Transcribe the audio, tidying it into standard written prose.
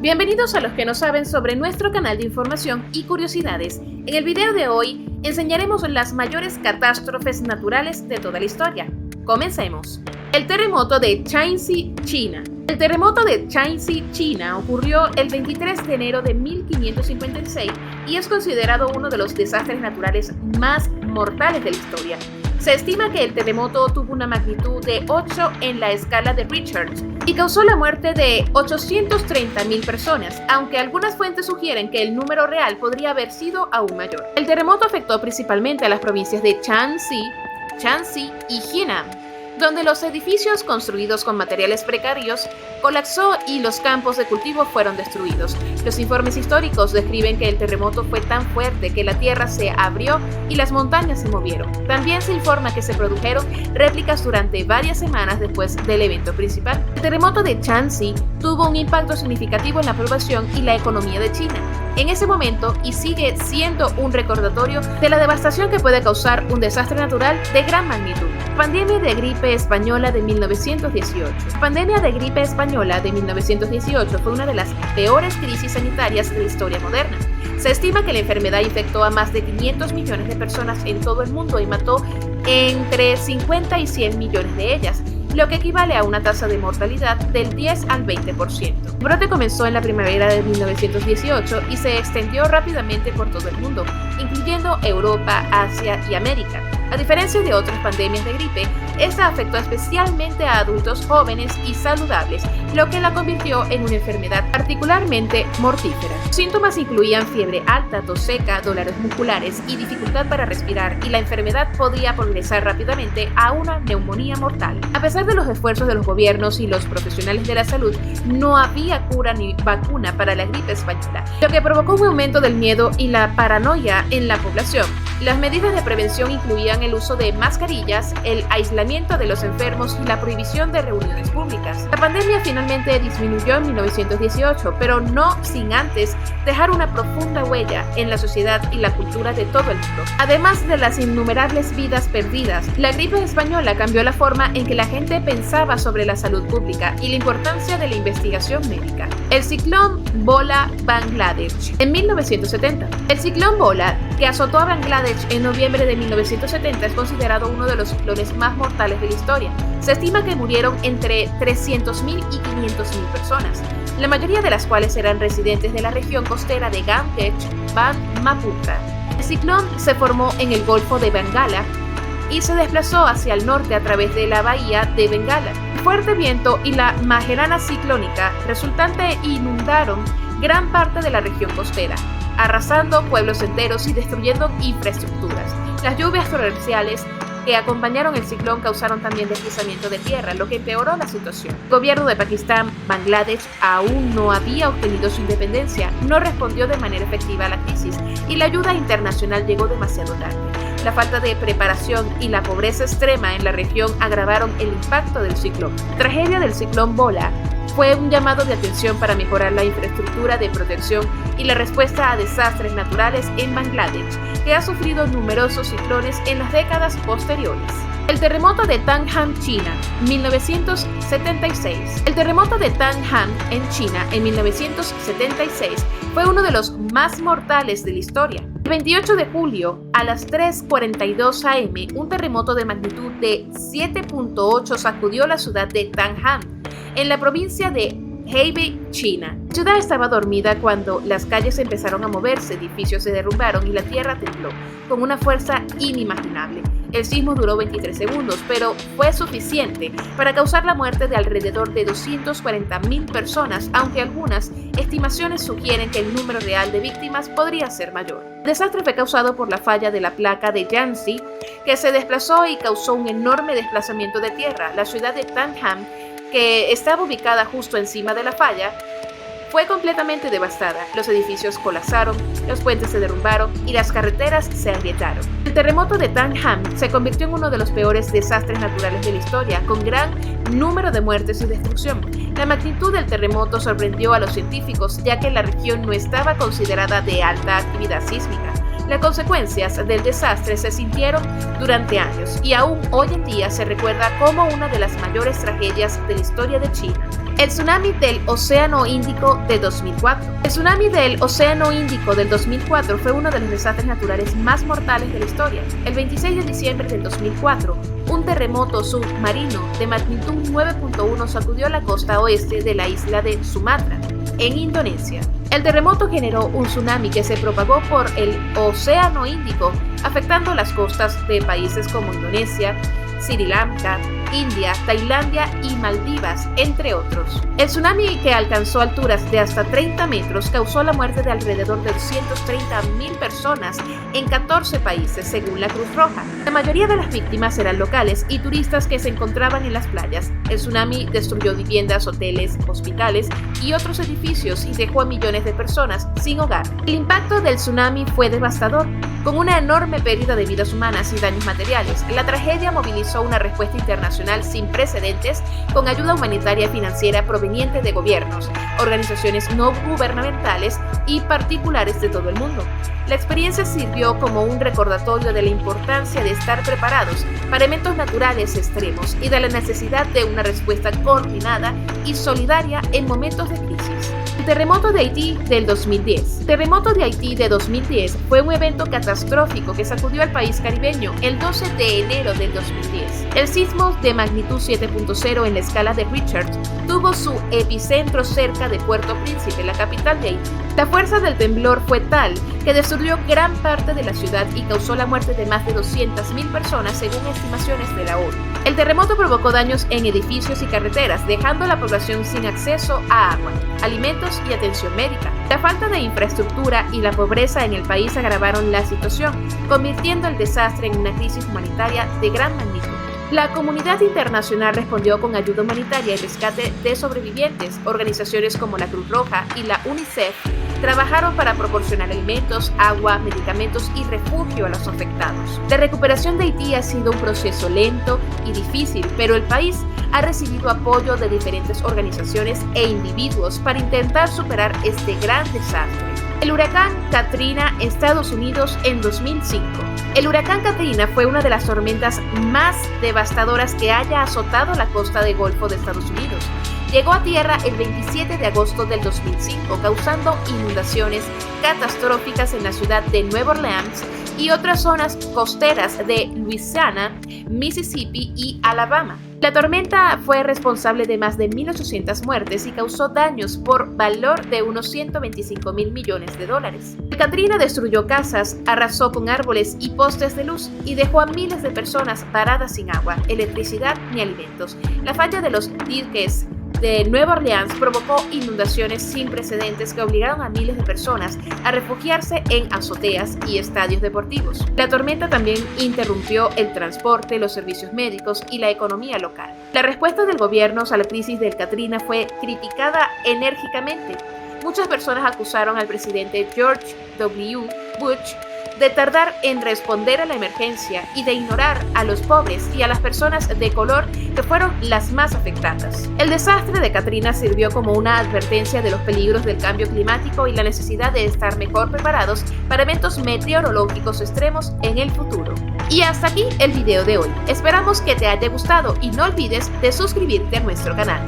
Bienvenidos a los que no saben sobre nuestro canal de información y curiosidades. En el video de hoy enseñaremos las mayores catástrofes naturales de toda la historia. Comencemos. El terremoto de Shaanxi, China. El terremoto de Shaanxi, China ocurrió el 23 de enero de 1556 y es considerado uno de los desastres naturales más mortales de la historia. Se estima que el terremoto tuvo una magnitud de 8 en la escala de Richter y causó la muerte de 830.000 personas, aunque algunas fuentes sugieren que el número real podría haber sido aún mayor. El terremoto afectó principalmente a las provincias de Shaanxi y Henan, donde los edificios construidos con materiales precarios colapsó y los campos de cultivo fueron destruidos. Los informes históricos describen que el terremoto fue tan fuerte que la tierra se abrió y las montañas se movieron. También se informa que se produjeron réplicas durante varias semanas después del evento principal. El terremoto de Shaanxi tuvo un impacto significativo en la población y la economía de China en ese momento y sigue siendo un recordatorio de la devastación que puede causar un desastre natural de gran magnitud. Pandemia de gripe española de 1918. La pandemia de gripe española de 1918 fue una de las peores crisis sanitarias de la historia moderna. Se estima que la enfermedad infectó a más de 500 millones de personas en todo el mundo y mató entre 50 y 100 millones de ellas, lo que equivale a una tasa de mortalidad del 10 al 20%. El brote comenzó en la primavera de 1918 y se extendió rápidamente por todo el mundo, incluyendo Europa, Asia y América. A diferencia de otras pandemias de gripe, esta afectó especialmente a adultos jóvenes y saludables, lo que la convirtió en una enfermedad particularmente mortífera. Los síntomas incluían fiebre alta, tos seca, dolores musculares y dificultad para respirar, y la enfermedad podía progresar rápidamente a una neumonía mortal. A pesar de los esfuerzos de los gobiernos y los profesionales de la salud, no había cura ni vacuna para la gripe española, lo que provocó un aumento del miedo y la paranoia en la población. Las medidas de prevención incluían el uso de mascarillas, el aislamiento de los enfermos y la prohibición de reuniones públicas. La pandemia finalmente disminuyó en 1918, pero no sin antes dejar una profunda huella en la sociedad y la cultura de todo el mundo. Además de las innumerables vidas perdidas, la gripe española cambió la forma en que la gente pensaba sobre la salud pública y la importancia de la investigación médica. El ciclón Bola Bangladesh en 1970. El ciclón Bola, que azotó a Bangladesh en noviembre de 1970, es considerado uno de los ciclones más mortales de la historia. Se estima que murieron entre 300.000 y 500.000 personas, la mayoría de las cuales eran residentes de la región costera de Ganges, Brahmaputra. El ciclón se formó en el Golfo de Bengala y se desplazó hacia el norte a través de la bahía de Bengala. El fuerte viento y la Magelana ciclónica resultante inundaron gran parte de la región costera, arrasando pueblos enteros y destruyendo infraestructuras. Las lluvias torrenciales que acompañaron el ciclón causaron también deslizamiento de tierra, lo que empeoró la situación. El gobierno de Pakistán, Bangladesh, aún no había obtenido su independencia, no respondió de manera efectiva a la crisis y la ayuda internacional llegó demasiado tarde. La falta de preparación y la pobreza extrema en la región agravaron el impacto del ciclón. La tragedia del ciclón Bola fue un llamado de atención para mejorar la infraestructura de protección y la respuesta a desastres naturales en Bangladesh, que ha sufrido numerosos ciclones en las décadas posteriores. El terremoto de Tanhan, China, 1976. El terremoto de Tanhan en China en 1976 fue uno de los más mortales de la historia. El 28 de julio, a las 3:42 am, un terremoto de magnitud de 7.8 sacudió la ciudad de Tanhan, en la provincia de Hebei, China. La ciudad estaba dormida cuando las calles empezaron a moverse, edificios se derrumbaron y la tierra tembló con una fuerza inimaginable. El sismo duró 23 segundos, pero fue suficiente para causar la muerte de alrededor de 240.000 personas, aunque algunas estimaciones sugieren que el número real de víctimas podría ser mayor. El desastre fue causado por la falla de la placa de Shaanxi, que se desplazó y causó un enorme desplazamiento de tierra. La ciudad de Tanhan, que estaba ubicada justo encima de la falla, fue completamente devastada. Los edificios colapsaron, los puentes se derrumbaron y las carreteras se agrietaron. El terremoto de Tanhan se convirtió en uno de los peores desastres naturales de la historia, con gran número de muertes y destrucción. La magnitud del terremoto sorprendió a los científicos, ya que la región no estaba considerada de alta actividad sísmica. Las consecuencias del desastre se sintieron durante años y aún hoy en día se recuerda como una de las mayores tragedias de la historia de China. El tsunami del Océano Índico de 2004. El tsunami del Océano Índico del 2004 fue uno de los desastres naturales más mortales de la historia. El 26 de diciembre del 2004, un terremoto submarino de magnitud 9.1 sacudió la costa oeste de la isla de Sumatra, en Indonesia. El terremoto generó un tsunami que se propagó por el Océano Índico, afectando las costas de países como Indonesia, Sri Lanka, India, Tailandia y Maldivas, entre otros. El tsunami, que alcanzó alturas de hasta 30 metros, causó la muerte de alrededor de 230.000 personas en 14 países, según la Cruz Roja. La mayoría de las víctimas eran locales y turistas que se encontraban en las playas. El tsunami destruyó viviendas, hoteles, hospitales y otros edificios y dejó a millones de personas sin hogar. El impacto del tsunami fue devastador, con una enorme pérdida de vidas humanas y daños materiales. La tragedia movilizó una respuesta internacional sin precedentes, con ayuda humanitaria y financiera proveniente de gobiernos, organizaciones no gubernamentales y particulares de todo el mundo. La experiencia sirvió como un recordatorio de la importancia de estar preparados para eventos naturales extremos y de la necesidad de una respuesta coordinada y solidaria en momentos de crisis. El terremoto de Haití del 2010. El terremoto de Haití de 2010 fue un evento catastrófico que sacudió al país caribeño el 12 de enero del 2010. El sismo de magnitud 7.0 en la escala de Richter tuvo su epicentro cerca de Puerto Príncipe, la capital de Haití. La fuerza del temblor fue tal que destruyó gran parte de la ciudad y causó la muerte de más de 200.000 personas, según estimaciones de la ONU. El terremoto provocó daños en edificios y carreteras, dejando a la población sin acceso a agua, alimentos y atención médica. La falta de infraestructura y la pobreza en el país agravaron la situación, convirtiendo el desastre en una crisis humanitaria de gran magnitud. La comunidad internacional respondió con ayuda humanitaria y rescate de sobrevivientes. Organizaciones como la Cruz Roja y la UNICEF trabajaron para proporcionar alimentos, agua, medicamentos y refugio a los afectados. La recuperación de Haití ha sido un proceso lento y difícil, pero el país ha recibido apoyo de diferentes organizaciones e individuos para intentar superar este gran desastre. El huracán Katrina, Estados Unidos, en 2005. El huracán Katrina fue una de las tormentas más devastadoras que haya azotado la costa del Golfo de Estados Unidos. Llegó a tierra el 27 de agosto del 2005, causando inundaciones catastróficas en la ciudad de Nueva Orleans y otras zonas costeras de Luisiana, Mississippi y Alabama. La tormenta fue responsable de más de 1.800 muertes y causó daños por valor de unos $125.000 millones. El Katrina destruyó casas, arrasó con árboles y postes de luz y dejó a miles de personas varadas sin agua, electricidad ni alimentos. La falla de los diques de Nueva Orleans provocó inundaciones sin precedentes que obligaron a miles de personas a refugiarse en azoteas y estadios deportivos. La tormenta también interrumpió el transporte, los servicios médicos y la economía local. La respuesta del gobierno a la crisis del Katrina fue criticada enérgicamente. Muchas personas acusaron al presidente George W. Bush de tardar en responder a la emergencia y de ignorar a los pobres y a las personas de color, que fueron las más afectadas. El desastre de Katrina sirvió como una advertencia de los peligros del cambio climático y la necesidad de estar mejor preparados para eventos meteorológicos extremos en el futuro. Y hasta aquí el video de hoy. Esperamos que te haya gustado y no olvides de suscribirte a nuestro canal.